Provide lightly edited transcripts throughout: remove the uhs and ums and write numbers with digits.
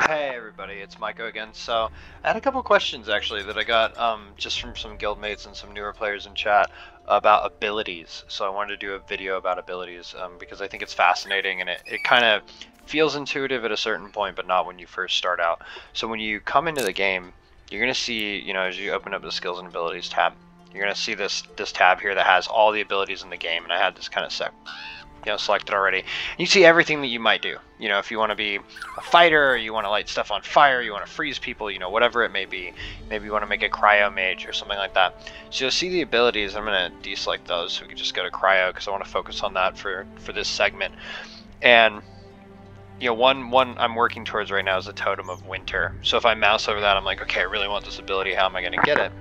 Hey everybody, it's Maiko again. So I had a couple questions actually that I got just from some guildmates and some newer players in chat about abilities. So I wanted to do a video about abilities because I think it's fascinating and it kind of feels intuitive at a certain point, but not when you first start out. So when you come into the game, you're gonna see, as you open up the skills and abilities tab, you're gonna see this tab here that has all the abilities in the game, and I had this kind of selected already. You see everything that you might do. If you want to be a fighter, or you want to light stuff on fire, you want to freeze people, whatever it may be. Maybe you want to make a cryo mage or something like that. So you'll see the abilities. I'm going to deselect those so we can just go to cryo because I want to focus on that for this segment. And one I'm working towards right now is the Totem of Winter. So if I mouse over that, I'm like, okay, I really want this ability. How am I going to get it?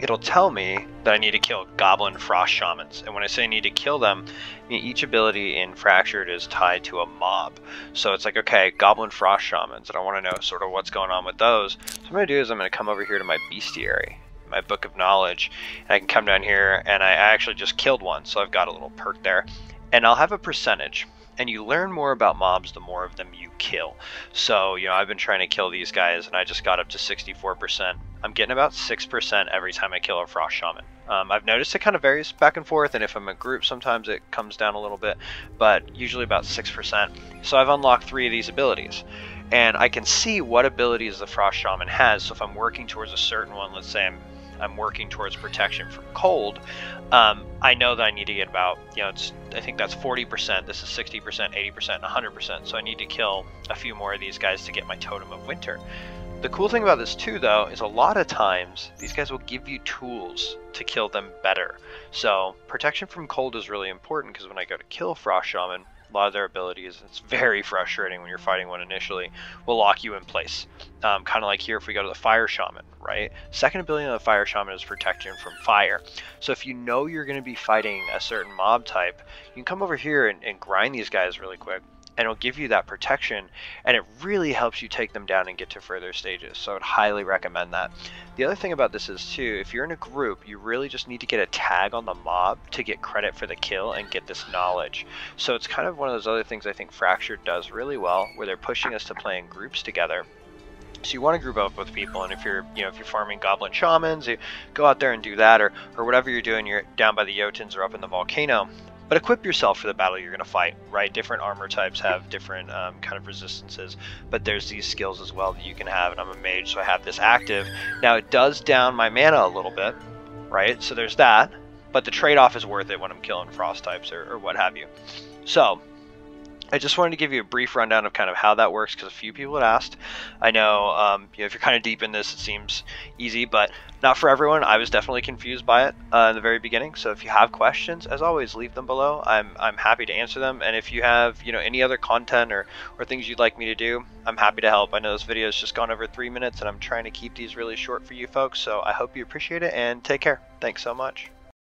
It'll tell me that I need to kill Goblin Frost Shamans. And when I say I need to kill them, each ability in Fractured is tied to a mob. So it's like, okay, Goblin Frost Shamans, and I want to know sort of what's going on with those. So what I'm going to do is I'm going to come over here to my Bestiary, my Book of Knowledge, and I can come down here, and I actually just killed one, so I've got a little perk there. And I'll have a percentage. And you learn more about mobs the more of them you kill. So, I've been trying to kill these guys, and I just got up to 64%. I'm getting about 6% every time I kill a Frost Shaman. I've noticed it kind of varies back and forth, and if I'm in a group, sometimes it comes down a little bit, but usually about 6%. So I've unlocked 3 of these abilities. And I can see what abilities the Frost Shaman has, so if I'm working towards a certain one, let's say I'm working towards protection from cold, I know that I need to get about, I think that's 40%, this is 60%, 80%, and 100%, so I need to kill a few more of these guys to get my Totem of Winter. The cool thing about this too, though, is a lot of times these guys will give you tools to kill them better. So protection from cold is really important because when I go to kill Frost Shaman, a lot of their abilities, it's very frustrating when you're fighting one initially, will lock you in place. Kind of like here if we go to the Fire Shaman, right? Second ability of the Fire Shaman is protection from fire. So if you know you're going to be fighting a certain mob type, you can come over here and grind these guys really quick, and it'll give you that protection, and it really helps you take them down and get to further stages. So I would highly recommend that. The other thing about this is too, if you're in a group, you really just need to get a tag on the mob to get credit for the kill and get this knowledge. So it's kind of one of those other things I think Fractured does really well, where they're pushing us to play in groups together. So you want to group up with people, and if you're farming Goblin Shamans, you go out there and do that, or whatever you're doing, you're down by the Jotuns or up in the volcano. But equip yourself for the battle you're going to fight, right? Different armor types have different kind of resistances, but there's these skills as well that you can have, and I'm a mage, so I have this active. Now, it does down my mana a little bit, right? So there's that, but the trade-off is worth it when I'm killing frost types or what have you. So I just wanted to give you a brief rundown of kind of how that works because a few people had asked. I know, if you're kind of deep in this, it seems easy, but not for everyone. I was definitely confused by it in the very beginning. So if you have questions, as always, leave them below. I'm happy to answer them. And if you have, any other content or things you'd like me to do, I'm happy to help. I know this video has just gone over 3 minutes, and I'm trying to keep these really short for you folks. So I hope you appreciate it and take care. Thanks so much.